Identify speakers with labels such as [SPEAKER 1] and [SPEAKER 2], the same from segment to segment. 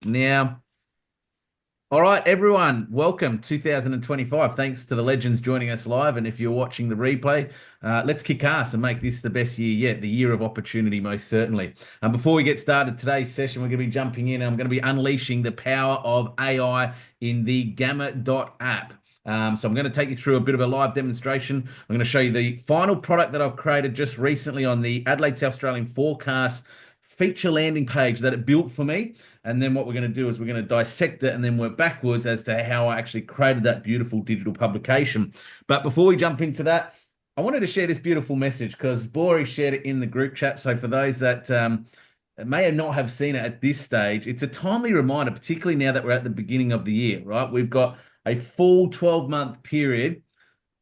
[SPEAKER 1] Now, all right, everyone, welcome 2025. Thanks to the legends joining us live. And if you're watching the replay, let's kick ass and make this the best year yet, the year of opportunity, most certainly. Before we get started, today's session, we're going to be jumping in. I'm going to be unleashing the power of AI in the Gamma.app. So I'm going to take you through a bit of a live demonstration. I'm going to show you the final product that I've created just recently on the Adelaide South Australian forecast feature landing page that it built for me. And then what we're going to do is we're going to dissect it and then work backwards as to how I actually created that beautiful digital publication. But before we jump into that, I wanted to share this beautiful message because Bori shared it in the group chat. So for those that may not have seen it at this stage, it's a timely reminder, particularly now that we're at the beginning of the year, right? We've got a full 12-month period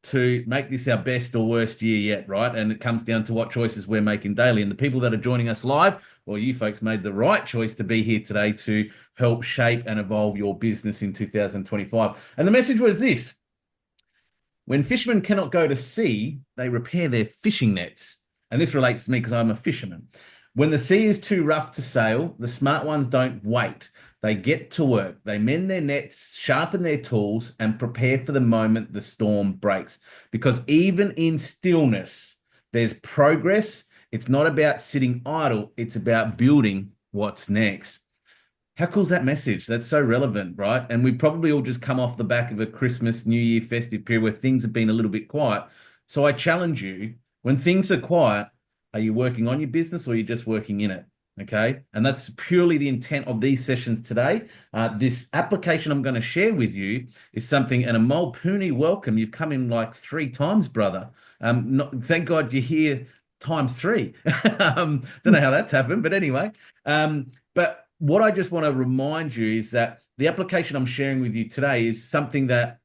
[SPEAKER 1] to make this our best or worst year yet, right? And it comes down to what choices we're making daily. And the people that are joining us live, well, you folks made the right choice to be here today to help shape and evolve your business in 2025. And the message was this: when fishermen cannot go to sea, they repair their fishing nets. And this relates to me because I'm a fisherman. When the sea is too rough to sail, the smart ones don't wait. They get to work. They mend their nets, sharpen their tools, and prepare for the moment the storm breaks. Because even in stillness, there's progress. It's not about sitting idle, it's about building what's next. How cool is that message? That's so relevant, right? And we probably all just come off the back of a Christmas, New Year festive period where things have been a little bit quiet. So I challenge you, when things are quiet, are you working on your business or are you just working in it? Okay. And that's purely the intent of these sessions today. This application I'm going to share with you is something, and a Mulpooney welcome. You've come in like 3 times, brother. Thank God you're here times three. Don't know how that's happened, but anyway. But what I just want to remind you is that the application I'm sharing with you today is something that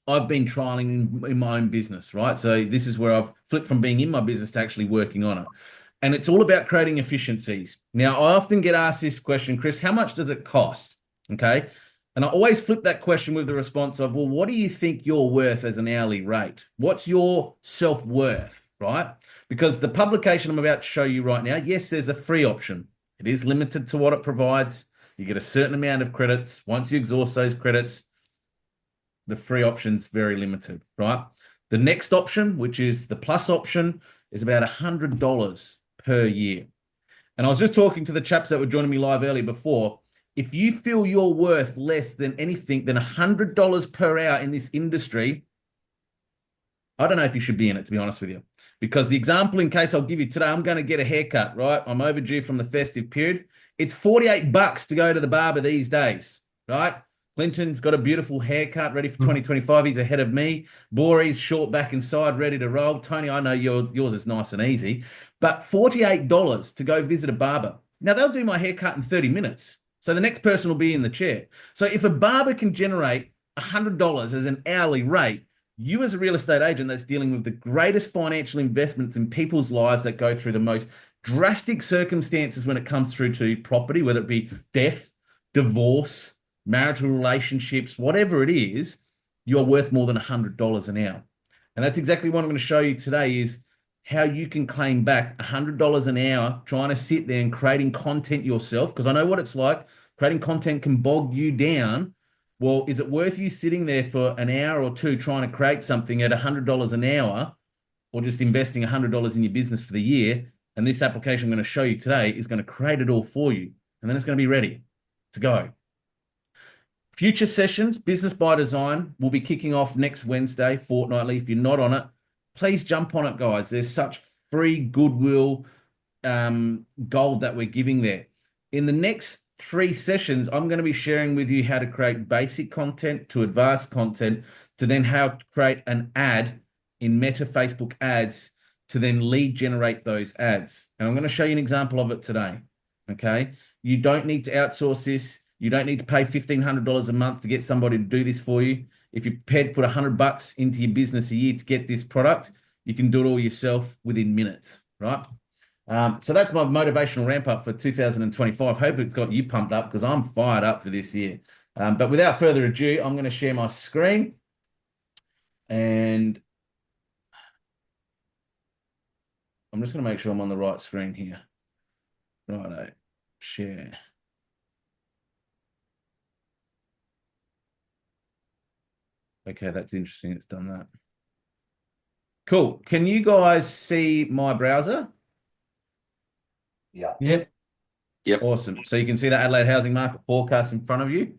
[SPEAKER 1] I've been trialing in my own business, right? So this is where I've flipped from being in my business to actually working on it. And it's all about creating efficiencies. Now, I often get asked this question, Chris, how much does it cost? Okay. And I always flip that question with the response of, well, what do you think you're worth as an hourly rate? What's your self-worth, right? Because the publication I'm about to show you right now, yes, there's a free option. It is limited to what it provides. You get a certain amount of credits. Once you exhaust those credits, the free option's very limited, right? The next option, which is the plus option, is about $100 per year. And I was just talking to the chaps that were joining me live earlier before. If you feel you're worth less than anything than $100 per hour in this industry, I don't know if you should be in it, to be honest with you. Because the example in case I'll give you today, I'm going to get a haircut, right? I'm overdue from the festive period. It's 48 bucks to go to the barber these days, right? Clinton's got a beautiful haircut ready for 2025. He's ahead of me. Bori's short back and side, ready to roll. Tony, I know yours is nice and easy, but $48 to go visit a barber. Now, they'll do my haircut in 30 minutes. So the next person will be in the chair. So if a barber can generate $100 as an hourly rate, you as a real estate agent that's dealing with the greatest financial investments in people's lives that go through the most drastic circumstances when it comes through to property, whether it be death, divorce, marital relationships, whatever it is, you're worth more than $100 an hour. And that's exactly what I'm going to show you today is how you can claim back $100 an hour trying to sit there and creating content yourself, because I know what it's like. Creating content can bog you down. Well, is it worth you sitting there for an hour or two trying to create something at $100 an hour, or just investing $100 in your business for the year? And this application I'm going to show you today is going to create it all for you. And then it's going to be ready to go. Future sessions, Business by Design, will be kicking off next Wednesday, fortnightly. If you're not on it, please jump on it, guys. There's such free goodwill gold that we're giving there. In the next 3 sessions, I'm going to be sharing with you how to create basic content to advanced content to then how to create an ad in Meta Facebook ads to then lead generate those ads. And I'm going to show you an example of it today. Okay. You don't need to outsource this. You don't need to pay $1,500 a month to get somebody to do this for you. If you're prepared to put $100 into your business a year to get this product, you can do it all yourself within minutes, right? So that's my motivational ramp up for 2025. Hope it's got you pumped up because I'm fired up for this year. But without further ado, I'm going to share my screen and I'm just going to make sure I'm on the right screen here. Righto, share. Okay, that's interesting. It's done that. Cool. Can you guys see my browser?
[SPEAKER 2] Yeah.
[SPEAKER 3] Yep.
[SPEAKER 2] Yep.
[SPEAKER 1] Awesome. So you can see the Adelaide housing market forecast in front of you.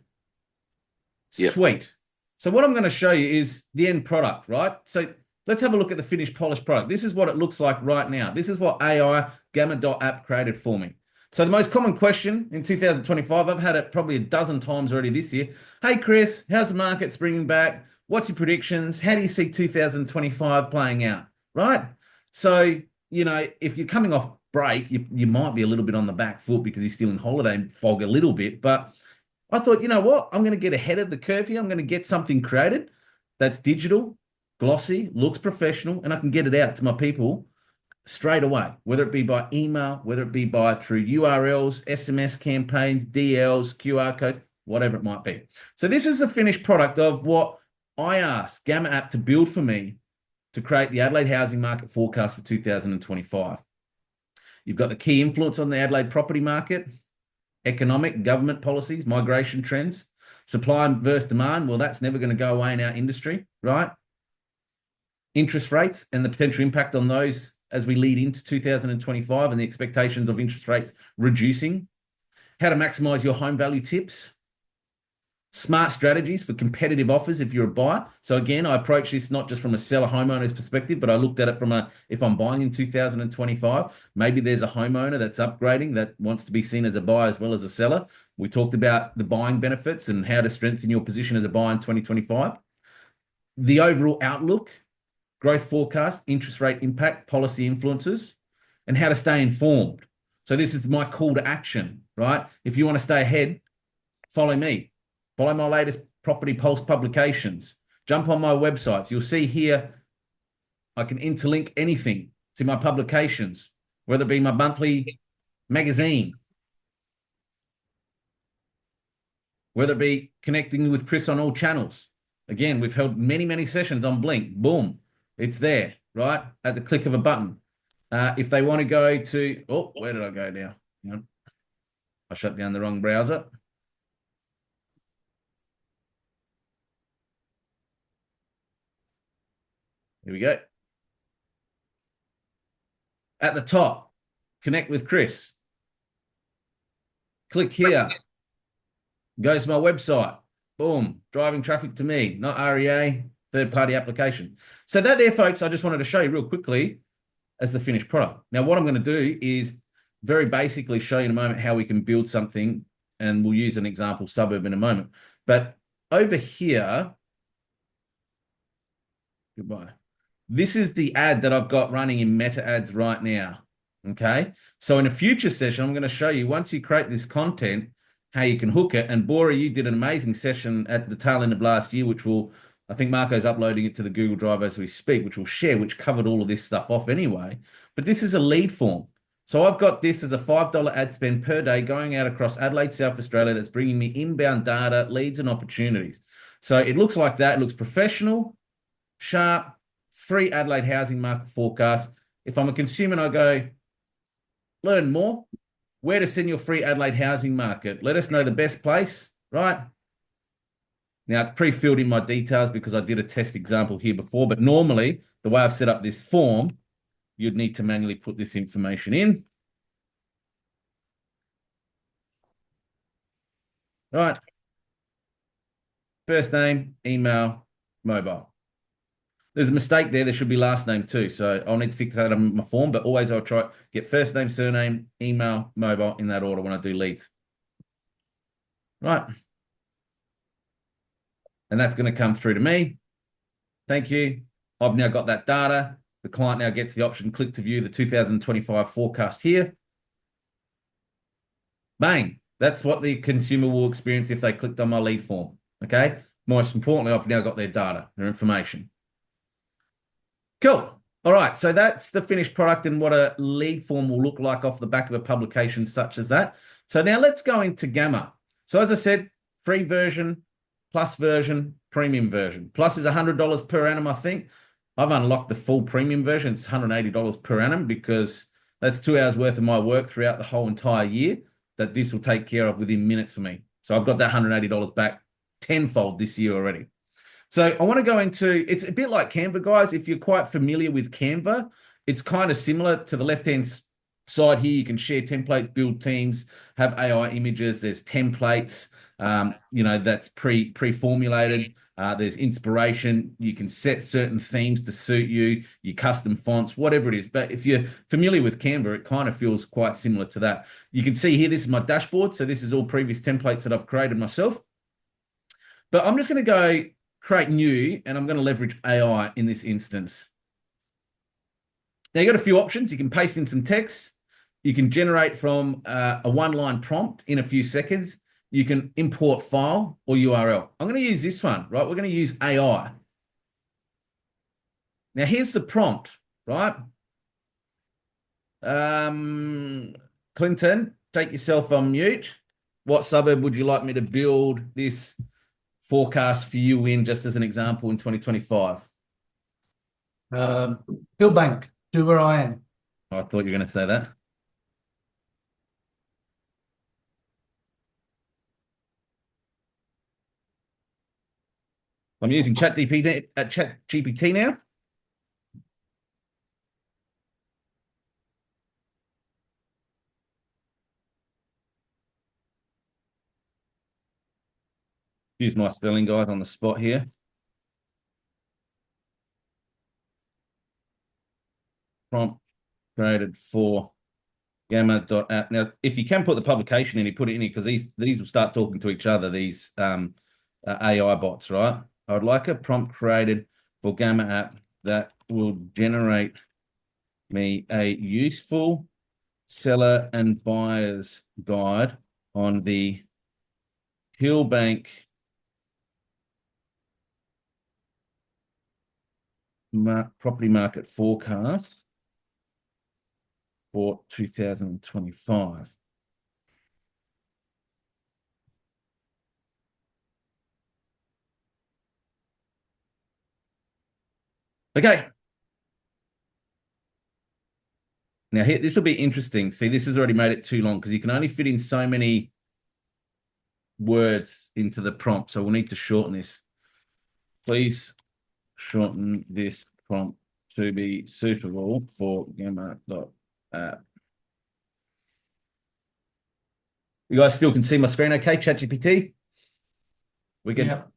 [SPEAKER 2] Yep.
[SPEAKER 1] Sweet. So what I'm going to show you is the end product, right? So let's have a look at the finished polished product. This is what it looks like right now. This is what AI Gamma.app created for me. So the most common question in 2025, I've had it probably a dozen times already this year. Hey, Chris, how's the market springing back? What's your predictions? How do you see 2025 playing out? Right? So, if you're coming off break, you might be a little bit on the back foot because you're still in holiday fog a little bit, but I thought, you know what? I'm going to get ahead of the curve here. I'm going to get something created that's digital, glossy, looks professional, and I can get it out to my people straight away, whether it be by email, whether it be by through URLs, SMS campaigns, DLs, QR codes, whatever it might be. So this is the finished product of what I asked Gamma.app to build for me to create the Adelaide housing market forecast for 2025. You've got the key influence on the Adelaide property market, economic, government policies, migration trends, supply versus demand. Well, that's never going to go away in our industry, right? Interest rates and the potential impact on those as we lead into 2025 and the expectations of interest rates reducing. How to maximize your home value tips. Smart strategies for competitive offers if you're a buyer. So again, I approach this not just from a seller homeowner's perspective, but I looked at it from if I'm buying in 2025, maybe there's a homeowner that's upgrading that wants to be seen as a buyer as well as a seller. We talked about the buying benefits and how to strengthen your position as a buyer in 2025. The overall outlook, growth forecast, interest rate impact, policy influences, and how to stay informed. So this is my call to action, right? If you want to stay ahead, follow me. Follow my latest Property Pulse publications. Jump on my websites. You'll see here I can interlink anything to my publications, whether it be my monthly magazine, whether it be connecting with Chris on all channels. Again, we've held many, many sessions on Blink. Boom, it's there, right? At the click of a button. If they want to go to, where did I go now? I shut down the wrong browser. Here we go. At the top, connect with Chris. Click here. Goes to my website. Boom. Driving traffic to me, not REA, third-party application. So that there, folks, I just wanted to show you real quickly as the finished product. Now, what I'm going to do is very basically show you in a moment how we can build something, and we'll use an example suburb in a moment. But over here, goodbye. This is the ad that I've got running in Meta Ads right now, okay? So in a future session, I'm going to show you, once you create this content, how you can hook it. And Bora, you did an amazing session at the tail end of last year, which I think Marco's uploading it to the Google Drive as we speak, which we'll share, which covered all of this stuff off anyway. But this is a lead form. So I've got this as a $5 ad spend per day going out across Adelaide, South Australia, that's bringing me inbound data, leads, and opportunities. So it looks like that. It looks professional, sharp, free Adelaide housing market forecast. If I'm a consumer and I go, learn more, where to send your free Adelaide housing market, let us know the best place, right? Now, it's pre-filled in my details because I did a test example here before, but normally the way I've set up this form, you'd need to manually put this information in. Right. First name, email, mobile. There's a mistake there. There should be last name too. So I'll need to fix that on my form, but always I'll try get first name, surname, email, mobile in that order when I do leads. Right. And that's going to come through to me. Thank you. I've now got that data. The client now gets the option, click to view the 2025 forecast here. Bang. That's what the consumer will experience if they clicked on my lead form. Okay. Most importantly, I've now got their data, their information. Cool. All right. So that's the finished product and what a lead form will look like off the back of a publication such as that. So now let's go into Gamma. So as I said, free version, plus version, premium version. Plus is $100 per annum, I think. I've unlocked the full premium version. It's $180 per annum because that's 2 hours worth of my work throughout the whole entire year that this will take care of within minutes for me. So I've got that $180 back tenfold this year already. So I want to go into, it's a bit like Canva, guys. If you're quite familiar with Canva, it's kind of similar to the left-hand side here. You can share templates, build teams, have AI images. There's templates, that's pre-formulated. There's inspiration. You can set certain themes to suit you, your custom fonts, whatever it is. But if you're familiar with Canva, it kind of feels quite similar to that. You can see here, this is my dashboard. So this is all previous templates that I've created myself. But I'm just going to go create new, and I'm going to leverage AI in this instance. Now, you've got a few options. You can paste in some text. You can generate from a one-line prompt in a few seconds. You can import file or URL. I'm going to use this one, right? We're going to use AI. Now, here's the prompt, right? Clinton, take yourself on mute. What suburb would you like me to build this forecast for you in, just as an example, in 2025?
[SPEAKER 3] Hillbank, do where I am.
[SPEAKER 1] I thought you were going to say that. I'm using ChatGPT now. Use my spelling guide on the spot here. Prompt created for Gamma.app. Now, if you can put the publication in, you put it in here, because these will start talking to each other, these AI bots, right? I would like a prompt created for Gamma.app that will generate me a useful seller and buyer's guide on the Hillbank property market forecast for 2025. Okay. Now here, this will be interesting. See, this has already made it too long because you can only fit in so many words into the prompt. So we'll need to shorten this. Please shorten this prompt to be suitable for Gamma.app. You guys still can see my screen okay, ChatGPT? We can.
[SPEAKER 3] Yep.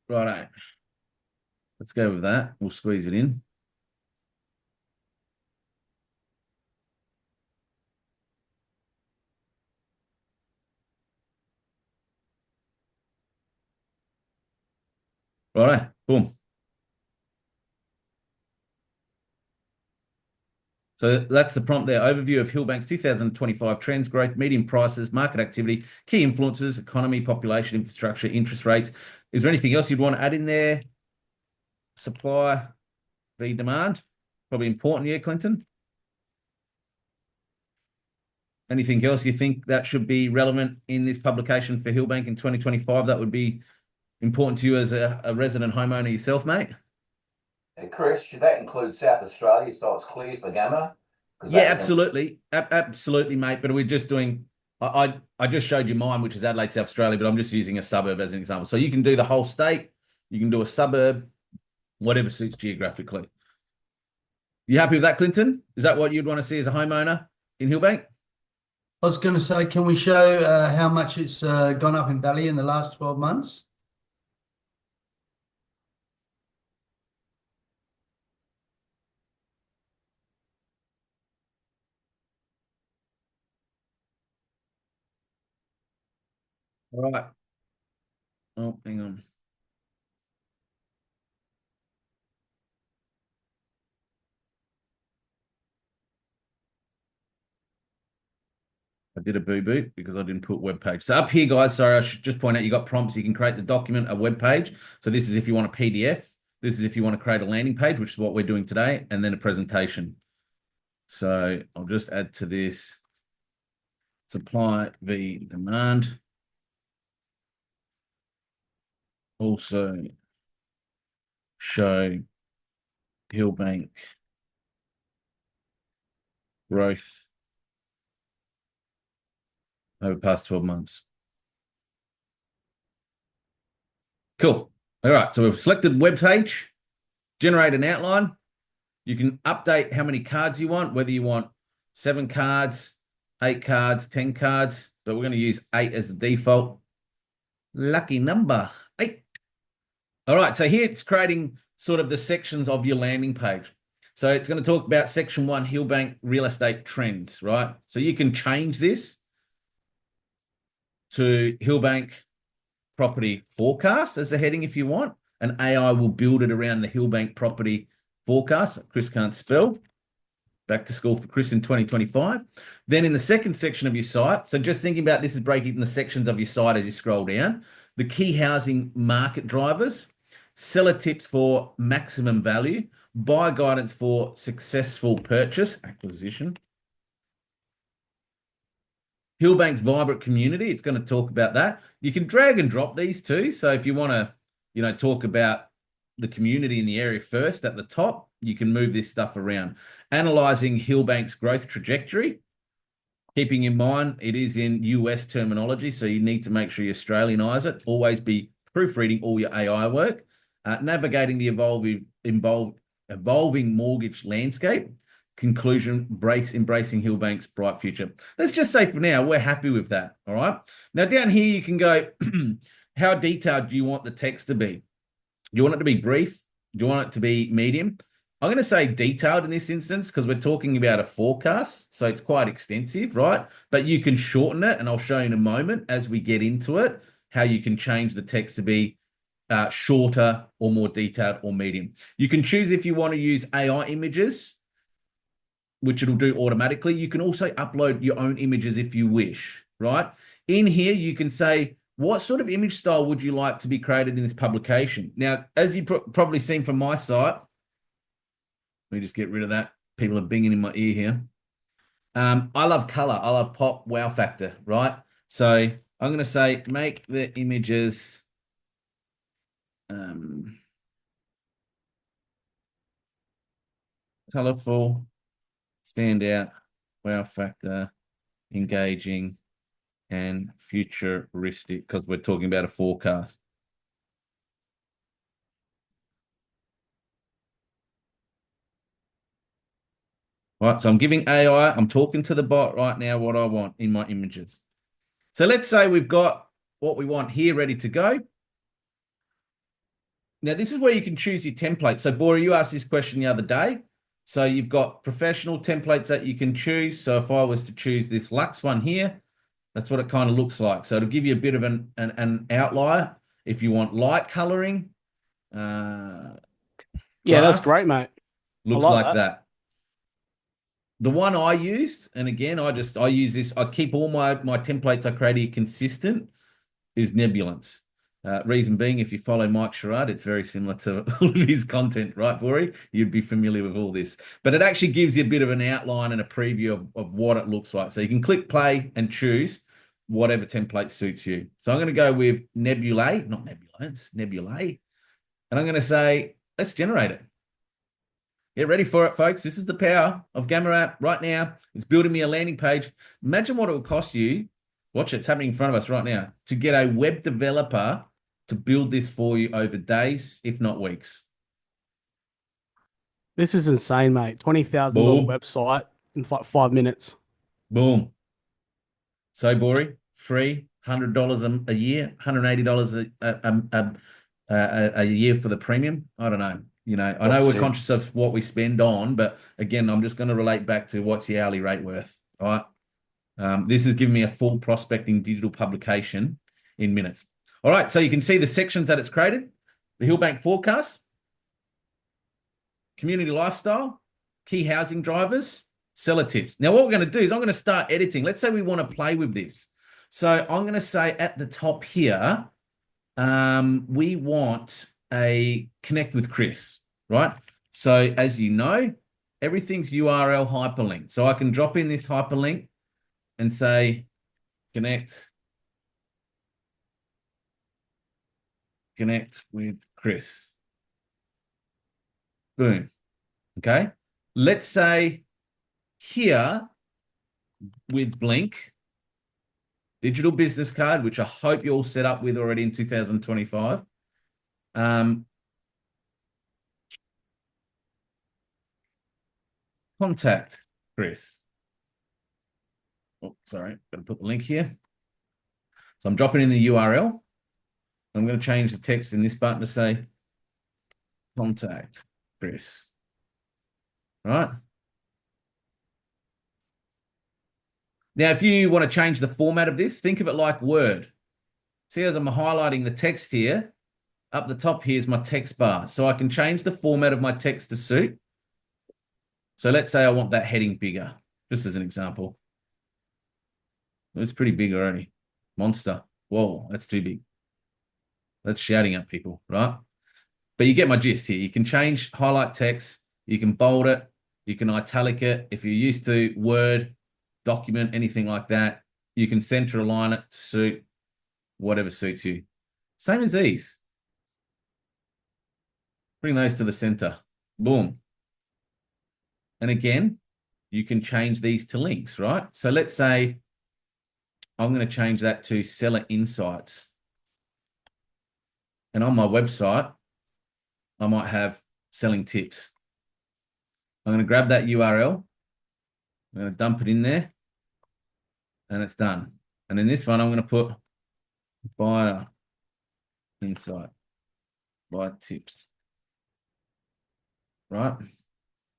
[SPEAKER 1] Righto. Let's go with that. We'll squeeze it in. Righto. Boom. So that's the prompt there. Overview of Hillbank's 2025 trends, growth, median prices, market activity, key influences, economy, population, infrastructure, interest rates. Is there anything else you'd want to add in there? Supply, the demand. Probably important here, Clinton. Anything else you think that should be relevant in this publication for Hillbank in 2025 that would be important to you as a resident homeowner yourself, mate?
[SPEAKER 2] And Chris, should that include South Australia so it's clear for Gamma?
[SPEAKER 1] Yeah, absolutely. Absolutely, mate. But we're just doing, I just showed you mine, which is Adelaide, South Australia, but I'm just using a suburb as an example. So you can do the whole state, you can do a suburb, whatever suits geographically. You happy with that, Clinton? Is that what you'd want to see as a homeowner in Hillbank?
[SPEAKER 3] I was going to say, can we show how much it's gone up in value in the last 12 months?
[SPEAKER 1] All right. Oh, hang on. I did a boo-boo because I didn't put web page. So up here, guys, sorry, I should just point out you got prompts. You can create the document, a web page. So this is if you want a PDF. This is if you want to create a landing page, which is what we're doing today, and then a presentation. So I'll just add to this supply v demand. Also show Hillbank growth over the past 12 months. Cool. All right. So we've selected web page, generate an outline. You can update how many cards you want, whether you want 7 cards, 8 cards, 10 cards, but we're going to use 8 as the default. Lucky number 8. All right. So here it's creating sort of the sections of your landing page. So it's going to talk about section 1, Hillbank real estate trends, right? So you can change this to Hillbank property forecast as a heading if you want, and AI will build it around the Hillbank property forecast. Chris can't spell. Back to school for Chris in 2025. Then in the second section of your site, so just thinking about this is breaking in the sections of your site as you scroll down, the key housing market drivers, seller tips for maximum value, buyer guidance for successful purchase, acquisition, Hillbank's vibrant community. It's going to talk about that. You can drag and drop these too. So if you want to, talk about the community in the area first at the top, you can move this stuff around. Analyzing Hillbank's growth trajectory, keeping in mind it is in US terminology, so you need to make sure you Australianize it. Always be proofreading all your AI work. Navigating the evolving mortgage landscape. Conclusion, embracing Hillbank's bright future. Let's just say for now, we're happy with that. All right. Now down here, you can go, how detailed do you want the text to be? Do you want it to be brief? Do you want it to be medium? I'm going to say detailed in this instance because we're talking about a forecast. So it's quite extensive, right? But you can shorten it, and I'll show you in a moment as we get into it, how you can change the text to be shorter or more detailed or medium. You can choose if you want to use AI images, which it'll do automatically. You can also upload your own images if you wish, right? In here, you can say, what sort of image style would you like to be created in this publication? Now, as you've probably seen from my site, let me just get rid of that. People are binging in my ear here. I love color. I love pop, wow factor, right? So I'm going to say, make the images colorful, stand out, wow factor, engaging, and futuristic, because we're talking about a forecast. Right, so I'm giving AI, I'm talking to the bot right now what I want in my images. So let's say we've got what we want here ready to go. Now, this is where you can choose your template. So, Bora, you asked this question the other day. So you've got professional templates that you can choose. So if I was to choose this Lux one here, that's what it kind of looks like. So it'll give you a bit of an outlier. If you want light coloring,
[SPEAKER 4] yeah, that's great, mate.
[SPEAKER 1] Looks like that. The one I used, and again, I use this, I keep all my templates I create here consistent, is Nebulance. Reason being, if you follow Mike Sherrard, it's very similar to all of his content, right, Bori? You'd be familiar with all this. But it actually gives you a bit of an outline and a preview of what it looks like. So you can click play and choose whatever template suits you. So I'm going to go with Nebulae, not Nebulance, Nebulae. And I'm going to say, let's generate it. Get ready for it, folks. This is the power of Gamma.app right now. It's building me a landing page. Imagine what it would cost you. Watch it, it's happening in front of us right now. To get a web developer to build this for you over days, if not weeks.
[SPEAKER 4] This is insane, mate. $20,000 website in 5 minutes.
[SPEAKER 1] Boom. So, Bori, free, $100 a year, $180 a year for the premium. I don't know. I know we're conscious of what we spend on, but again, I'm just going to relate back to what's the hourly rate worth, right? This is giving me a full prospecting digital publication in minutes. All right, so you can see the sections that it's created. The Hillbank forecast, community lifestyle, key housing drivers, seller tips. Now, what we're going to do is I'm going to start editing. Let's say we want to play with this. So I'm going to say at the top here, we want a connect with Chris, right? So as you know, everything's URL hyperlinked. So I can drop in this hyperlink and say, connect with Chris. Boom. Okay. Let's say here with Blink, digital business card, which I hope you're all set up with already in 2025. Contact Chris. Oh, sorry, got to put the link here. So I'm dropping in the URL. I'm going to change the text in this button to say contact Chris. All right. Now, if you want to change the format of this, think of it like Word. See, as I'm highlighting the text here, up the top here is my text bar. So I can change the format of my text to suit. So let's say I want that heading bigger, just as an example. It's pretty big already. Monster. Whoa, that's too big. That's shouting at people, right? But you get my gist here. You can change highlight text. You can bold it. You can italic it. If you're used to Word, document, anything like that, you can center align it to suit whatever suits you. Same as these. Bring those to the center. Boom. And again, you can change these to links, right? So let's say I'm going to change that to seller insights. And on my website, I might have selling tips. I'm going to grab that URL. I'm going to dump it in there. And it's done. And in this one, I'm going to put buyer insight, buyer tips. Right?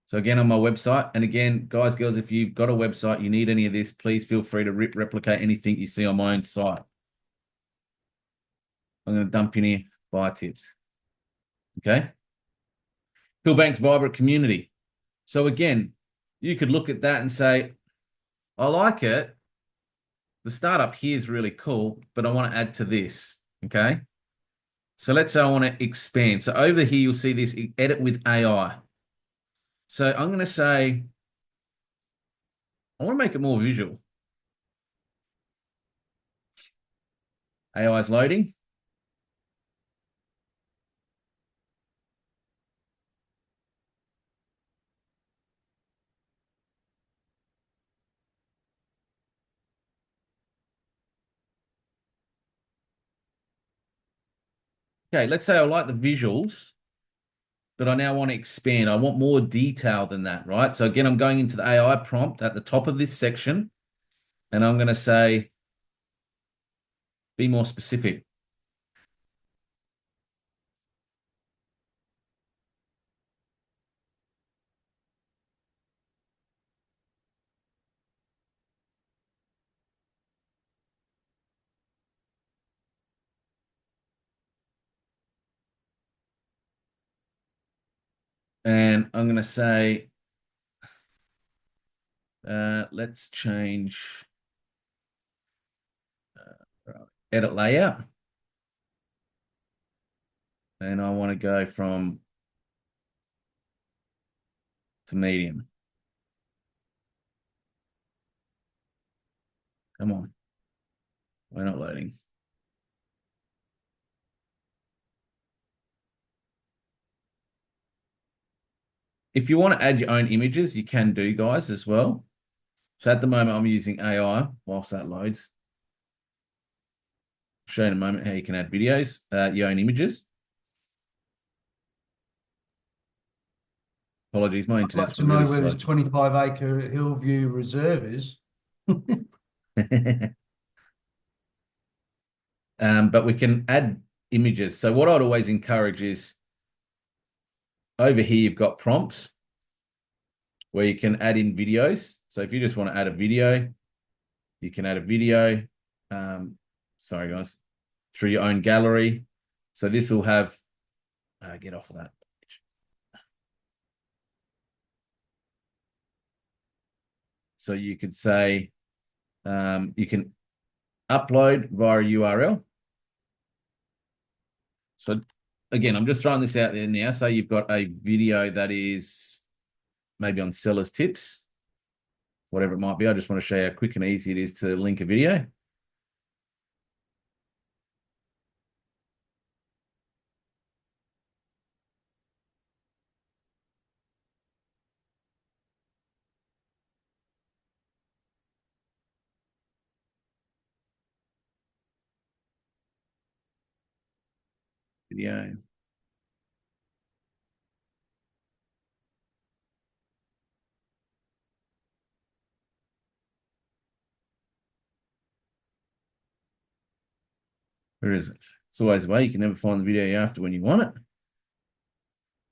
[SPEAKER 1] So again, on my website, and again, guys, girls, if you've got a website, you need any of this, please feel free to replicate anything you see on my own site. I'm going to dump in here buyer tips. Okay? Hillbank's vibrant community. So again, you could look at that and say, I like it. The startup here is really cool, but I want to add to this. Okay? So let's say I want to expand. So over here, you'll see this edit with AI. So I'm going to say, I want to make it more visual. AI is loading. Okay, let's say I like the visuals, but I now want to expand. I want more detail than that, right? So again, I'm going into the AI prompt at the top of this section, and I'm going to say, be more specific. And I'm going to say, let's change edit layout. And I want to go from to medium. Come on. We're not loading. If you want to add your own images, you can do, guys, as well. So at the moment, I'm using AI whilst that loads. I'll show you in a moment how you can add videos, your own images. Apologies, my
[SPEAKER 3] I'd
[SPEAKER 1] internet's
[SPEAKER 3] like to
[SPEAKER 1] been
[SPEAKER 3] know
[SPEAKER 1] really
[SPEAKER 3] where
[SPEAKER 1] slow.
[SPEAKER 3] this 25-acre Hillview Reserve is.
[SPEAKER 1] But we can add images. So what I'd always encourage is over here, you've got prompts where you can add in videos. So if you just want to add a video, you can add a video. Sorry, guys, through your own gallery. So this will have, get off of that. So you could say, you can upload via URL. So again, I'm just throwing this out there now. So you've got a video that is maybe on sellers tips, whatever it might be. I just want to show you how quick and easy it is to link a video. Video. Where is it? It's always the way. You can never find the video you're after when you want it.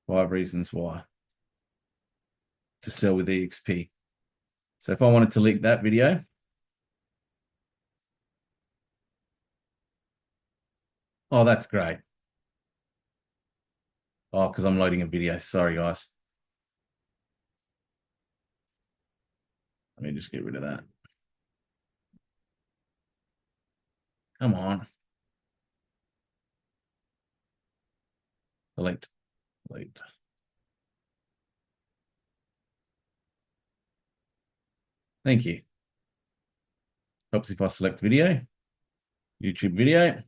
[SPEAKER 1] 5 reasons why to sell with EXP. So if I wanted to link that video, oh, that's great. Oh, because I'm loading a video. Sorry, guys. Let me just get rid of that. Come on. Delete. Delete. Thank you. Helps if I select video, YouTube video,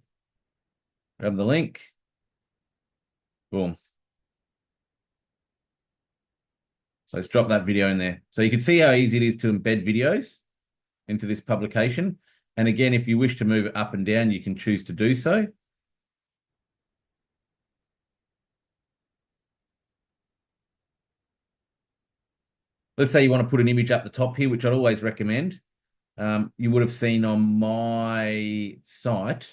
[SPEAKER 1] grab the link. Boom. So let's drop that video in there. So you can see how easy it is to embed videos into this publication. And again, if you wish to move it up and down, you can choose to do so. Let's say you want to put an image up the top here, which I'd always recommend. You would have seen on my site.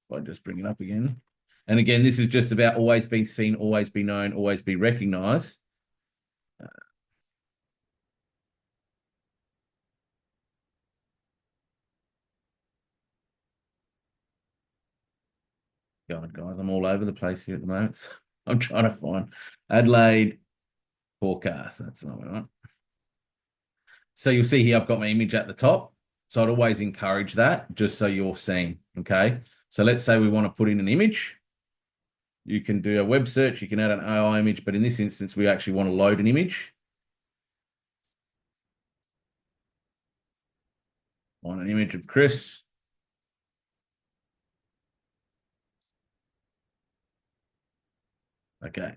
[SPEAKER 1] If I just bring it up again. And again, this is just about always being seen, always be known, always be recognized. God, guys, I'm all over the place here at the moment. So I'm trying to find Adelaide forecast. That's not what I want. So you'll see here, I've got my image at the top. So I'd always encourage that just so you're seen. Okay. So let's say we want to put in an image. You can do a web search. You can add an AI image, but in this instance, we actually want to load an image. Want an image of Chris. Okay.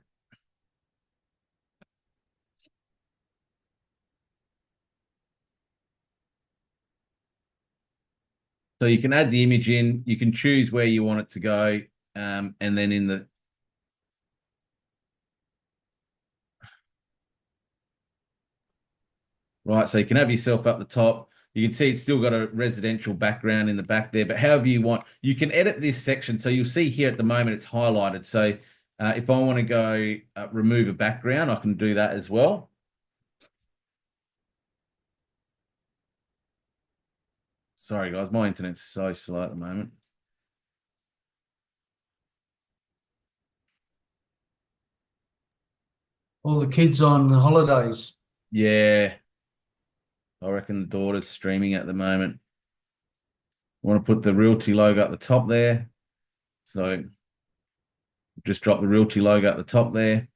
[SPEAKER 1] So you can add the image in, you can choose where you want it to go. And then in the, right, so you can have yourself up the top. You can see it's still got a residential background in the back there, but however you want, you can edit this section. So you'll see here at the moment, it's highlighted. So if I want to go remove a background, I can do that as well. Sorry, guys, my internet's so slow at the moment.
[SPEAKER 3] All the kids on holidays.
[SPEAKER 1] Yeah, I reckon the daughter's streaming at the moment. I want to put the Realty logo at the top there. So just drop the Realty logo at the top there.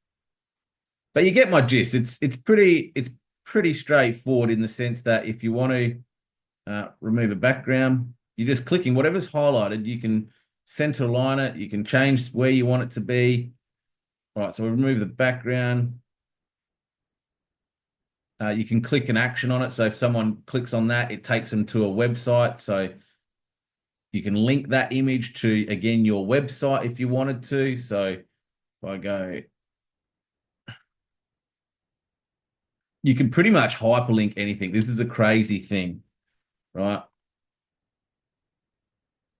[SPEAKER 1] But you get my gist. It's pretty straightforward in the sense that if you want to remove a background, you're just clicking whatever's highlighted. You can center align it. You can change where you want it to be. All right, so we remove the background. You can click an action on it. So if someone clicks on that, it takes them to a website. So you can link that image to, again, your website if you wanted to. So if I go, you can pretty much hyperlink anything. This is a crazy thing, right?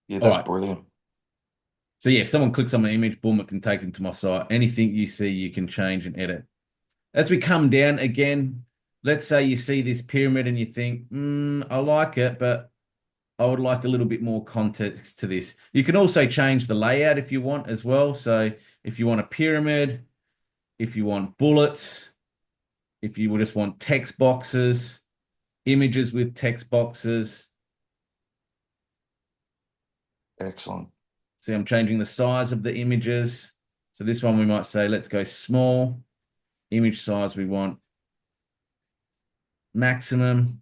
[SPEAKER 5] Yeah,
[SPEAKER 1] All
[SPEAKER 5] that's
[SPEAKER 1] right.
[SPEAKER 5] brilliant.
[SPEAKER 1] So yeah, if someone clicks on my image, boom, it can take them to my site. Anything you see, you can change and edit. As we come down again, let's say you see this pyramid and you think, I like it, but I would like a little bit more context to this. You can also change the layout if you want as well. So if you want a pyramid, if you want bullets, if you just want text boxes, images with text boxes.
[SPEAKER 5] Excellent.
[SPEAKER 1] See, I'm changing the size of the images. So this one we might say, let's go small. Image size we want maximum.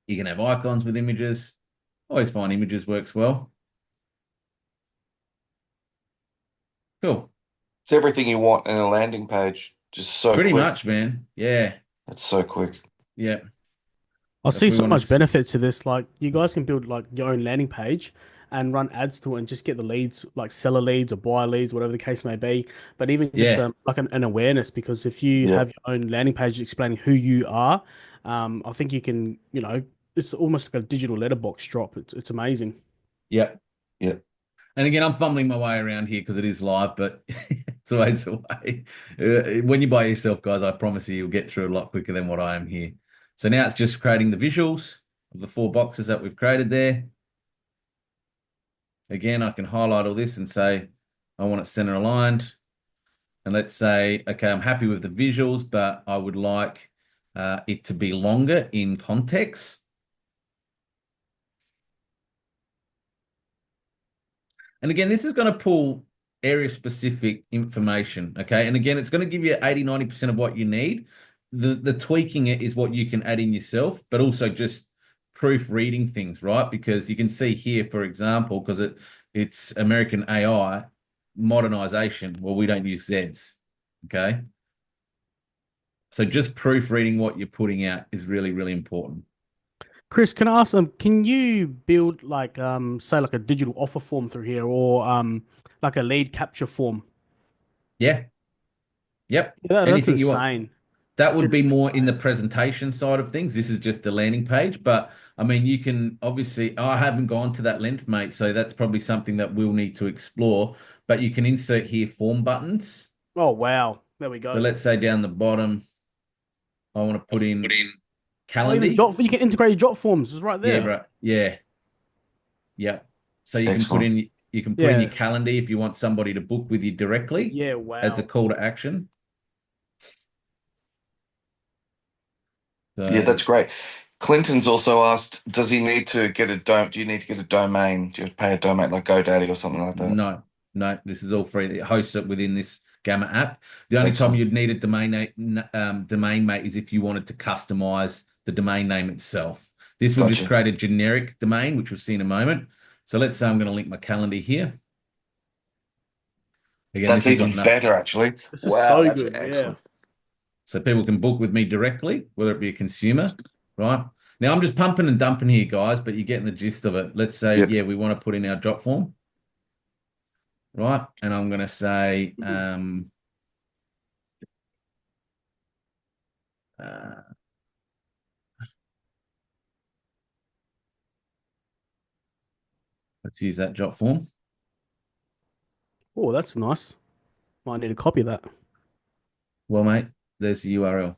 [SPEAKER 1] You can have icons with images. Always find images works well. Cool.
[SPEAKER 5] It's everything you want in a landing page. Just so
[SPEAKER 1] Pretty
[SPEAKER 5] quick.
[SPEAKER 1] much, man. Yeah.
[SPEAKER 5] That's so quick.
[SPEAKER 1] Yeah.
[SPEAKER 4] I
[SPEAKER 1] If
[SPEAKER 4] see
[SPEAKER 1] we
[SPEAKER 4] so
[SPEAKER 1] want
[SPEAKER 4] much
[SPEAKER 1] to,
[SPEAKER 4] benefit to this. Like you guys can build like your own landing page and run ads to it and just get the leads, like seller leads or buyer leads, whatever the case may be. But even just
[SPEAKER 1] yeah,
[SPEAKER 4] like an awareness, because if you
[SPEAKER 5] Yeah.
[SPEAKER 4] have your own landing page explaining who you are, I think you can, it's almost like a digital letterbox drop. It's amazing.
[SPEAKER 1] yeah.
[SPEAKER 5] Yeah.
[SPEAKER 1] And again, I'm fumbling my way around here because it is live, but it's always the way. When you by yourself, guys, I promise you, you'll get through a lot quicker than what I am here. So now it's just creating the visuals of the 4 boxes that we've created there. Again, I can highlight all this and say, I want it center aligned. And let's say, okay, I'm happy with the visuals, but I would like it to be longer in context. And again, this is going to pull area specific information. Okay. And again, it's going to give you 80, 90% of what you need. The tweaking it is what you can add in yourself, but also just proofreading things, right? Because you can see here, for example, because it's American AI modernization. Well, we don't use Zs. Okay. So just proofreading what you're putting out is really, really important.
[SPEAKER 4] Chris, can I ask can you build like say like a digital offer form through here or like a lead capture form?
[SPEAKER 1] Yeah. Yep.
[SPEAKER 4] Yeah, that's
[SPEAKER 1] Anything you want.
[SPEAKER 4] insane.
[SPEAKER 1] That
[SPEAKER 4] That's
[SPEAKER 1] would be
[SPEAKER 4] just
[SPEAKER 1] more in the
[SPEAKER 4] insane.
[SPEAKER 1] presentation side of things. This is just the landing page. But I mean, you can obviously, I haven't gone to that length, mate. So that's probably something that we'll need to explore. But you can insert here form buttons.
[SPEAKER 4] Oh wow. There we
[SPEAKER 1] So
[SPEAKER 4] go.
[SPEAKER 1] let's say down the bottom, I want to put in
[SPEAKER 4] Oh, even
[SPEAKER 1] Calendly.
[SPEAKER 4] drop you can integrate your drop forms. It's right
[SPEAKER 1] Yeah,
[SPEAKER 4] there.
[SPEAKER 1] bro. Yeah. Yeah. So you can put
[SPEAKER 5] Excellent.
[SPEAKER 1] in your
[SPEAKER 4] Yeah.
[SPEAKER 1] calendar if you want somebody to book with you directly
[SPEAKER 4] Yeah,
[SPEAKER 1] as a
[SPEAKER 4] wow.
[SPEAKER 1] call to action.
[SPEAKER 5] Yeah,
[SPEAKER 1] So
[SPEAKER 5] that's great. Clinton's also asked, does he need to get do you need to get a domain? Do you have to pay a domain like GoDaddy or something like that?
[SPEAKER 1] no, no, this is all free. It hosts it within this Gamma app. The only time
[SPEAKER 5] Excellent.
[SPEAKER 1] you'd need a domain mate is if you wanted to customize the domain name itself. This will just
[SPEAKER 5] Gotcha.
[SPEAKER 1] create a generic domain, which we'll see in a moment. So let's say I'm going to link my calendar here. Again, this
[SPEAKER 5] That's
[SPEAKER 1] has got
[SPEAKER 5] even
[SPEAKER 1] no,
[SPEAKER 5] better, actually.
[SPEAKER 4] This is
[SPEAKER 5] Wow,
[SPEAKER 4] so
[SPEAKER 5] that's
[SPEAKER 4] good. Yeah.
[SPEAKER 5] excellent.
[SPEAKER 1] so people can book with me directly, whether it be a consumer, right? Now I'm just pumping and dumping here, guys, but you're getting the gist of it. Let's say,
[SPEAKER 5] Yep.
[SPEAKER 1] yeah, we want to put in our drop form, right? And I'm going to say, uh, let's use that drop form.
[SPEAKER 4] Oh, that's nice. Might need to copy that.
[SPEAKER 1] Well, mate, there's the URL.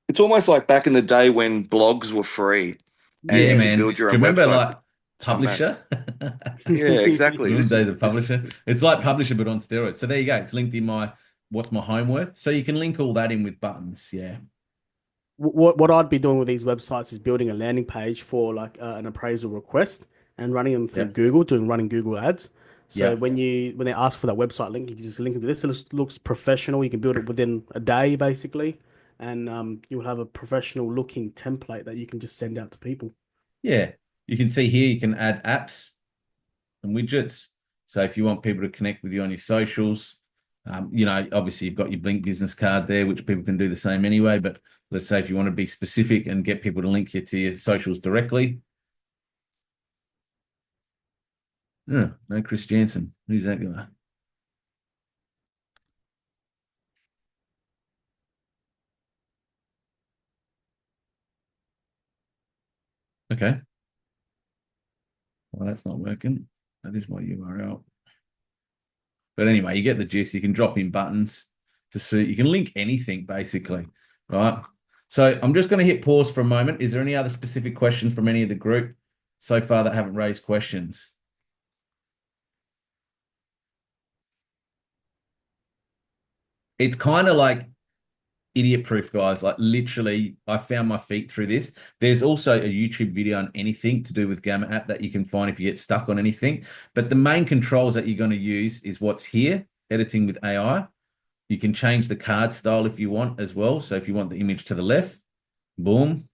[SPEAKER 5] It's almost like back in the day when blogs were free and
[SPEAKER 1] Yeah,
[SPEAKER 5] you
[SPEAKER 4] Yeah.
[SPEAKER 5] could
[SPEAKER 1] man.
[SPEAKER 5] build your
[SPEAKER 1] Do you
[SPEAKER 5] own
[SPEAKER 1] remember
[SPEAKER 5] website.
[SPEAKER 1] like
[SPEAKER 5] It's come back.
[SPEAKER 1] Publisher?
[SPEAKER 5] Yeah, exactly.
[SPEAKER 1] Remember the days of
[SPEAKER 5] This is
[SPEAKER 1] Publisher? It's like Publisher, but on steroids. So there you go. It's linked in my what's my home worth. So you can link all that in with buttons. Yeah.
[SPEAKER 4] What I'd be doing with these websites is building a landing page for like an appraisal request and running them through
[SPEAKER 1] Yep.
[SPEAKER 4] Google, running Google ads. So
[SPEAKER 1] Yep.
[SPEAKER 4] when they ask for that website link, you can just link it to this. It looks professional. You can build it within a day, basically, and you'll have a professional looking template that you can just send out to people.
[SPEAKER 1] Yeah. You can see here you can add apps and widgets. So if you want people to connect with you on your socials, obviously you've got your Blink business card there, which people can do the same anyway. But let's say if you want to be specific and get people to link you to your socials directly. No, no Chris Janzon. Who's that guy? Okay. Well, that's not working. That is my URL. But anyway, you get the gist. You can drop in buttons to suit. You can link anything basically, right? So I'm just going to hit pause for a moment. Is there any other specific questions from any of the group so far that haven't raised questions? It's kind of like idiot proof, guys. Like literally, I found my feet through this. There's also a YouTube video on anything to do with Gamma app that you can find if you get stuck on anything. But the main controls that you're going to use is what's here, editing with AI. You can change the card style if you want as well. So if you want the image to the left, boom.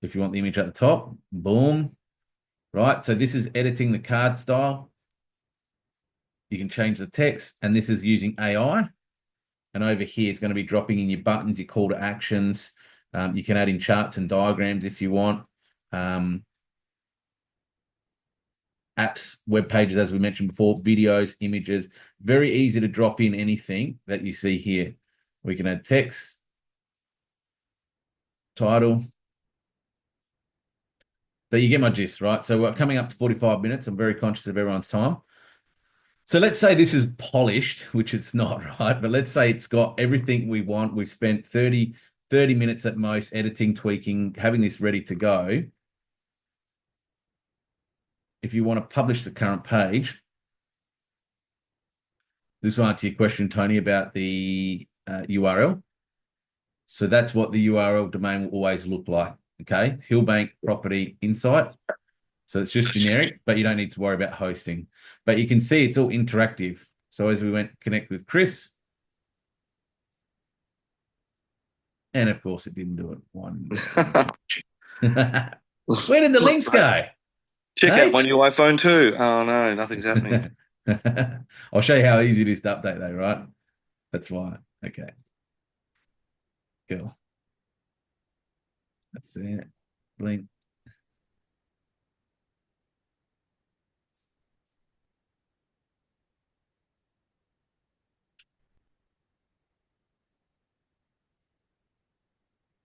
[SPEAKER 1] If you want the image at the top, boom. Right. So this is editing the card style. You can change the text, and this is using AI. And over here, it's going to be dropping in your buttons, your call to actions, You can add in charts and diagrams if you want. Apps, web pages, as we mentioned before, videos, images. Very easy to drop in anything that you see here. We can add text, title. But you get my gist, right? So we're coming up to 45 minutes. I'm very conscious of everyone's time. So let's say this is polished, which it's not, right? But let's say it's got everything we want. We've spent 30 minutes at most editing, tweaking, having this ready to go. If you want to publish the current page, this will answer your question, Tony, about the URL. So that's what the URL domain will always look like, okay? Hillbank Property Insight. So it's just generic, but you don't need to worry about hosting. But you can see it's all interactive. So as we went connect with Chris, and of course it didn't do it. Where did the links go?
[SPEAKER 5] Check
[SPEAKER 1] Hey?
[SPEAKER 5] out my new iPhone too. Oh no, nothing's happening.
[SPEAKER 1] I'll show you how easy it is to update though, right? That's why. Okay. Cool. That's it. Link.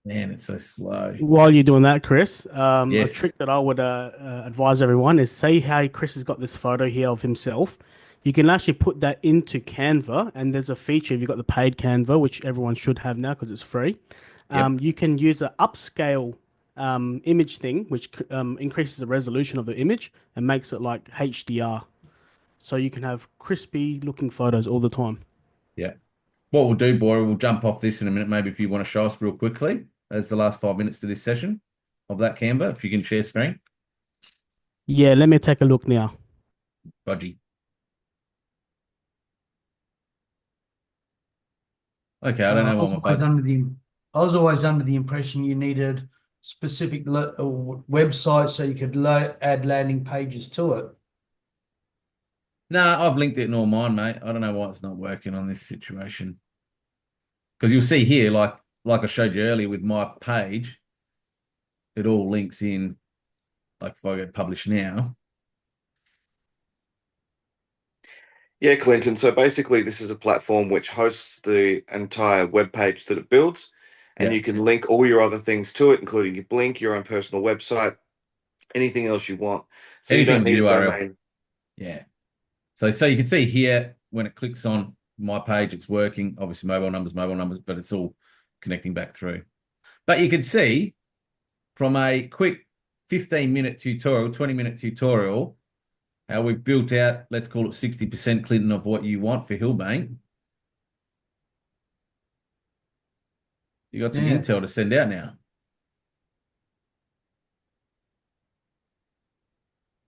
[SPEAKER 1] Man, it's so slow.
[SPEAKER 4] While you're doing that, Chris, a
[SPEAKER 1] Yes.
[SPEAKER 4] trick that I would advise everyone is say how Chris has got this photo here of himself. You can actually put that into Canva, and there's a feature if you've got the paid Canva, which everyone should have now because it's free.
[SPEAKER 1] Yep.
[SPEAKER 4] You can use an upscale image thing, which increases the resolution of the image and makes it like HDR. So you can have crispy looking photos all the time.
[SPEAKER 1] Yeah. What we'll do, Boy, we'll jump off this in a minute. Maybe if you want to show us real quickly, as the last 5 minutes to this session of that Canva, if you can share screen.
[SPEAKER 4] Yeah, let me take a look now.
[SPEAKER 1] Budgie. Okay, I don't know what my budget.
[SPEAKER 3] I was always under the impression you needed specific websites so you could add landing pages to it.
[SPEAKER 1] Nah, I've linked it in all mine, mate. I don't know why it's not working on this situation. Because you'll see here, like I showed you earlier with my page, it all links in. Like if I go publish now.
[SPEAKER 5] Yeah, Clinton. So basically, this is a platform which hosts the entire web page that it builds, and
[SPEAKER 1] Yeah.
[SPEAKER 5] you can link all your other things to it, including your Blink, your own personal website, anything else you want. So you
[SPEAKER 1] Anything
[SPEAKER 5] don't
[SPEAKER 1] with
[SPEAKER 5] need a
[SPEAKER 1] URL.
[SPEAKER 5] domain.
[SPEAKER 1] Yeah. So you can see here when it clicks on my page, it's working. Obviously, mobile numbers, but it's all connecting back through. But you can see from a quick 15-minute tutorial, 20-minute tutorial, how we've built out, let's call it 60%, Clinton, of what you want for Hillbank. You got some intel to send out now.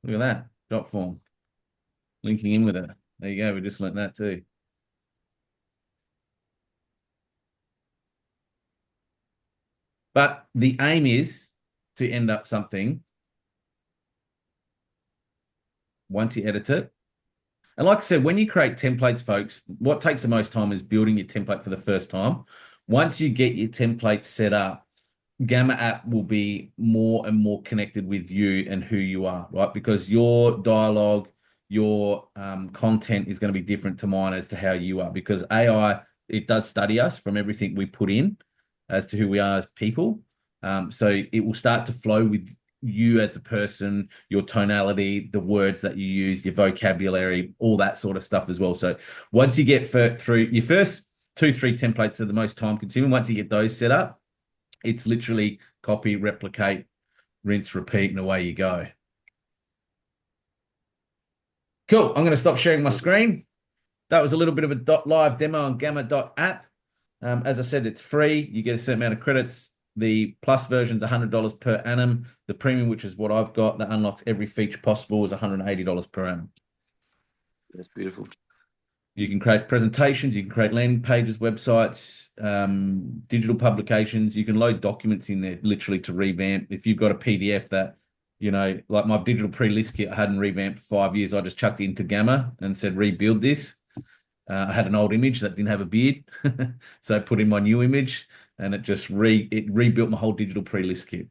[SPEAKER 1] Look at that, drop form. Linking in with it. There you go, we just learnt that too. But the aim is to end up something once you edit it. And like I said, when you create templates, folks, what takes the most time is building your template for the first time. Once you get your template set up, Gamma.app will be more and more connected with you and who you are, right? Because your dialogue, your content is going to be different to mine as to how you are. Because AI, it does study us from everything we put in as to who we are as people. So it will start to flow with you as a person, your tonality, the words that you use, your vocabulary, all that sort of stuff as well. So once you get through your first 2-3 templates are the most time consuming. Once you get those set up, it's literally copy, replicate, rinse, repeat, and away you go. Cool. I'm going to stop sharing my screen. That was a little bit of a live demo on Gamma.app. As I said, it's free. You get a certain amount of credits. The plus version is $100 per annum. The premium, which is what I've got, that unlocks every feature possible, is $180 per annum.
[SPEAKER 5] That's beautiful.
[SPEAKER 1] You can create presentations, you can create landing pages, websites, digital publications. You can load documents in there literally to revamp. If you've got a PDF that, you know, like my digital pre-list kit, I hadn't revamped for 5 years. I just chucked it into Gamma and said, rebuild this. I had an old image that didn't have a beard. So I put in my new image. and it just rebuilt my whole digital pre-list kit.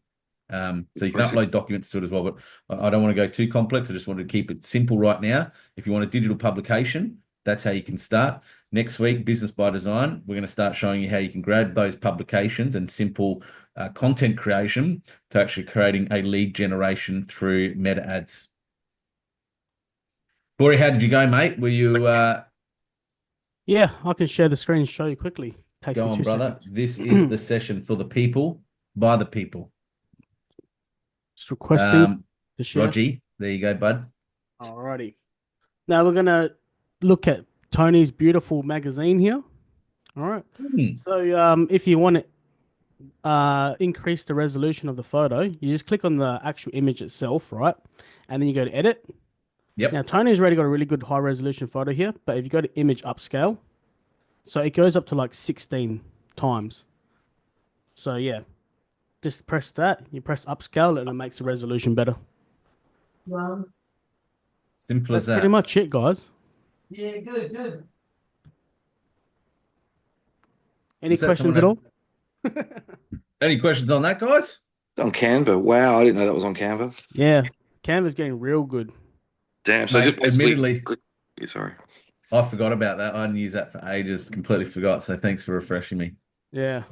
[SPEAKER 1] So you can upload documents to it as well, but I don't want to go too complex. I just wanted to keep it simple right now. If you want a digital publication, that's how you can start. Next week, Business by Design, we're going to start showing you how you can grab those publications and simple content creation to actually creating a lead generation through meta ads. Corey, how did you go, mate? Were you
[SPEAKER 4] Yeah, I can share the screen and show you quickly. Takes
[SPEAKER 1] go
[SPEAKER 4] me
[SPEAKER 1] on,
[SPEAKER 4] 2
[SPEAKER 1] brother?
[SPEAKER 4] seconds.
[SPEAKER 1] This is the session for the people, by the people.
[SPEAKER 4] Just requesting to share.
[SPEAKER 1] Rogie, there you go, bud.
[SPEAKER 4] Alrighty. Now we're gonna look at Tony's beautiful magazine here. All right. So if you want to increase the resolution of the photo, you just click on the actual image itself, right? And then you go to edit.
[SPEAKER 1] Yep.
[SPEAKER 4] Now Tony's already got a really good high resolution photo here, but if you go to image upscale, so it goes up to like 16 times. So yeah, just press that. You press upscale and it makes the resolution better.
[SPEAKER 3] Well,
[SPEAKER 1] Simple as
[SPEAKER 4] That's
[SPEAKER 1] that.
[SPEAKER 4] pretty much it, guys.
[SPEAKER 3] yeah, good.
[SPEAKER 4] Any
[SPEAKER 1] Was that
[SPEAKER 4] questions at
[SPEAKER 1] someone
[SPEAKER 4] all?
[SPEAKER 1] Any questions on that, guys?
[SPEAKER 5] On Canva. Wow, I didn't know that was on Canva.
[SPEAKER 4] Yeah, Canva's getting real good.
[SPEAKER 5] Damn. So
[SPEAKER 1] Mate,
[SPEAKER 5] just basically
[SPEAKER 1] admittedly,
[SPEAKER 5] Yeah, sorry.
[SPEAKER 1] I forgot about that. I hadn't used that for ages. Completely forgot. So thanks for refreshing me.
[SPEAKER 4] Yeah.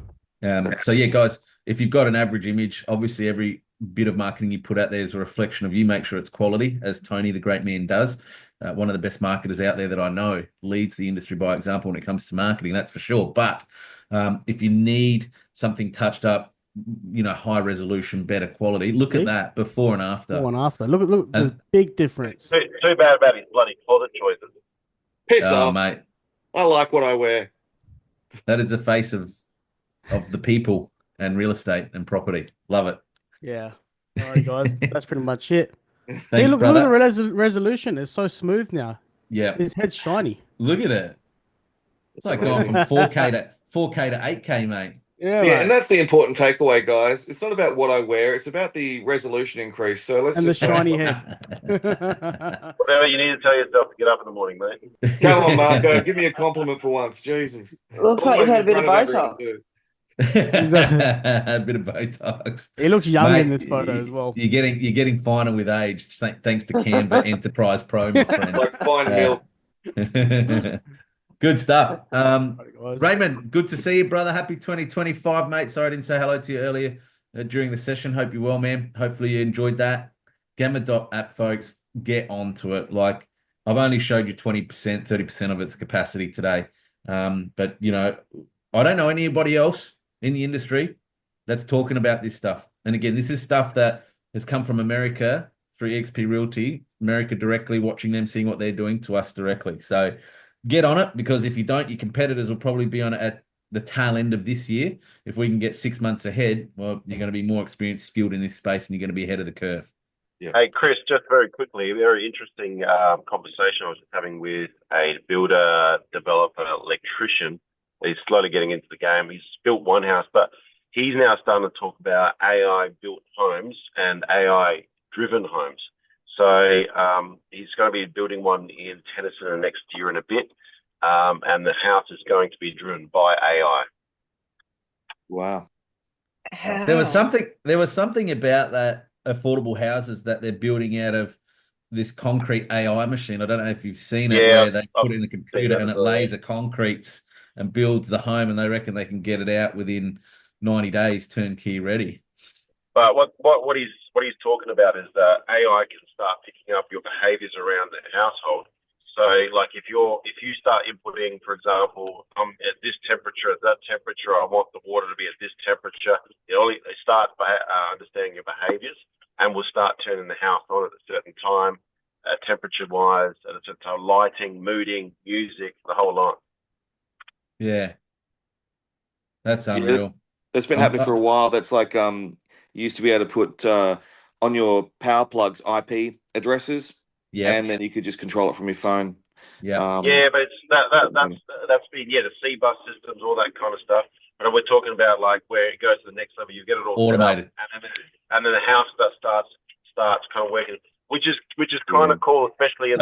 [SPEAKER 1] So yeah, guys, if you've got an average image, obviously every bit of marketing you put out there is a reflection of you. Make sure it's quality, as Tony, the great man, does. One of the best marketers out there that I know, leads the industry by example when it comes to marketing, that's for sure. But if you need something touched up, high resolution, better quality, look
[SPEAKER 4] See?
[SPEAKER 1] at that before and after.
[SPEAKER 4] Before and after. Look, there's a big difference.
[SPEAKER 2] Too bad about his bloody closet choices.
[SPEAKER 5] Piss
[SPEAKER 1] Oh,
[SPEAKER 5] off.
[SPEAKER 1] mate,
[SPEAKER 5] I like what I wear.
[SPEAKER 1] that is the face of the people and real estate and property. Love it.
[SPEAKER 4] Yeah. All right, guys. That's pretty much it. See,
[SPEAKER 1] Thanks,
[SPEAKER 4] look
[SPEAKER 1] brother.
[SPEAKER 4] at the resolution. It's so smooth now.
[SPEAKER 1] Yeah,
[SPEAKER 4] His head's shiny.
[SPEAKER 1] look at it. It's like going from 4K to 8K, mate.
[SPEAKER 4] Yeah,
[SPEAKER 5] Yeah,
[SPEAKER 4] mate.
[SPEAKER 5] and that's the important takeaway, guys. It's not about what I wear; it's about the resolution increase. So let's
[SPEAKER 4] And the
[SPEAKER 5] just
[SPEAKER 4] shiny head.
[SPEAKER 2] Whatever you need to tell yourself to get up in the morning, mate.
[SPEAKER 5] Come on, Marco. Give me a compliment for once. Jesus.
[SPEAKER 6] Looks like you've had a bit of Botox.
[SPEAKER 1] A bit of Botox.
[SPEAKER 4] He looks young
[SPEAKER 1] Mate,
[SPEAKER 4] in this photo as well.
[SPEAKER 1] You're getting finer with age, thanks to Canva Enterprise Pro, my friend.
[SPEAKER 5] Like fine milk.
[SPEAKER 1] Good stuff.
[SPEAKER 4] Alright, guys.
[SPEAKER 1] Raymond, good to see you, brother. Happy 2025, mate. Sorry I didn't say hello to you earlier during the session. Hope you're well, man. Hopefully you enjoyed that. Gamma.app, folks, get onto it. Like, I've only showed you 20%, 30% of its capacity today. But, I don't know anybody else in the industry that's talking about this stuff. And again, this is stuff that has come from America through EXP Realty, America directly, watching them, seeing what they're doing to us directly. So get on it, because if you don't, your competitors will probably be on it at the tail end of this year. If we can get 6 months ahead, well, you're going to be more experienced, skilled in this space, and you're going to be ahead of the curve.
[SPEAKER 5] Yeah.
[SPEAKER 2] Hey, Chris, just very quickly, a very interesting conversation I was just having with a builder, developer, electrician. He's slowly getting into the game. He's built one house, but he's now starting to talk about AI-built homes and AI-driven homes. So he's going to be building one in Tennyson in the next year and a bit, and the house is going to be driven by AI.
[SPEAKER 5] Wow.
[SPEAKER 1] There was something about that affordable houses that they're building out of this concrete AI machine. I don't know if you've seen it,
[SPEAKER 2] Yeah,
[SPEAKER 1] where they put it in the computer and it laser concretes and builds the home, and they reckon they can get it out within 90 days, turnkey ready.
[SPEAKER 2] But what he's talking about is that AI can start picking up your behaviours around the household. So, like if you start inputting, for example, at this temperature, at that temperature, I want the water to be at this temperature. It starts by understanding your behaviours, and will start turning the house on at a certain time, temperature-wise, at a certain time, lighting, mooding, music, the whole lot.
[SPEAKER 1] Yeah, that's unreal.
[SPEAKER 5] That's been happening for a while. That's like you used to be able to put on your power plugs IP addresses, and then you could just control it from your phone.
[SPEAKER 1] Yeah,
[SPEAKER 2] but it's that's been the C-bus systems, all that kind of stuff. But we're talking about like where it goes to the next level. You get it all
[SPEAKER 1] automated,
[SPEAKER 2] set up, and then the house that starts kind of working, which is kind of cool, especially in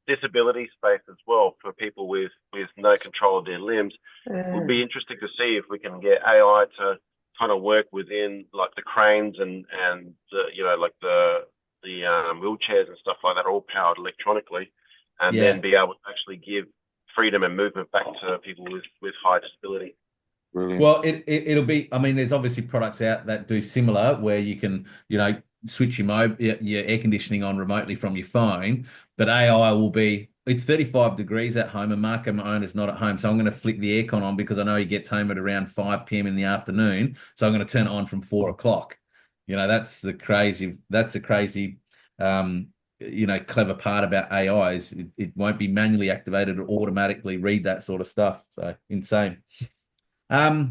[SPEAKER 2] disability space as well for people with no control of their limbs. It would be interesting to see if we can get AI to kind of work within like the cranes and like the wheelchairs and stuff like that, all powered electronically, and then be able to actually give freedom and movement back to people with high disability.
[SPEAKER 5] Brilliant.
[SPEAKER 1] Well, it'll be. I mean, there's obviously products out that do similar, where you can, switch your air conditioning on remotely from your phone. But AI will be. It's 35 degrees at home, and Marco, my owner's not at home, so I'm going to flick the aircon on because I know he gets home at around 5 p.m. in the afternoon. So I'm going to turn it on from 4 o'clock. That's the crazy. Clever part about AI is it won't be manually activated or automatically read that sort of stuff. So insane. All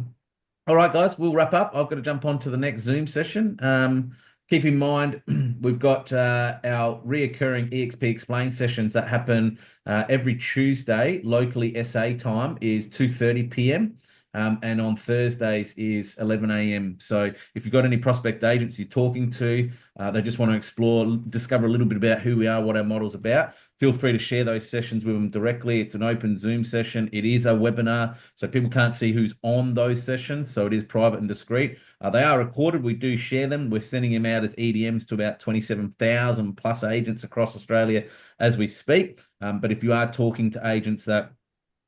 [SPEAKER 1] right, guys, we'll wrap up. I've got to jump on to the next Zoom session. Keep in mind, we've got our reoccurring EXP Explain sessions that happen every Tuesday. Locally, SA time is 2:30 p.m. And on Thursdays is 11 a.m. So if you've got any prospect agents you're talking to, they just want to discover a little bit about who we are, what our model's about, feel free to share those sessions with them directly. It's an open Zoom session. It is a webinar, so people can't see who's on those sessions. So it is private and discreet. They are recorded. We do share them. We're sending them out as EDMs to about 27,000 plus agents across Australia as we speak. But if you are talking to agents that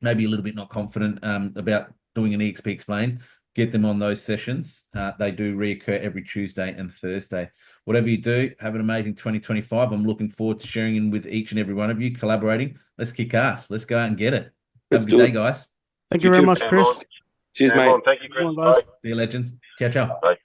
[SPEAKER 1] maybe a little bit not confident about doing an EXP Explain, get them on those sessions. They do reoccur every Tuesday and Thursday. Whatever you do, have an amazing 2025. I'm looking forward to sharing in with each and every one of you, collaborating. Let's kick ass. Let's go out and get it. Have a good day, guys.
[SPEAKER 4] Thank you very much, Chris.
[SPEAKER 5] Cheers, mate.
[SPEAKER 2] Thank you, Chris.
[SPEAKER 4] Come on, guys.
[SPEAKER 1] See you, legends. Ciao, ciao.
[SPEAKER 2] Bye.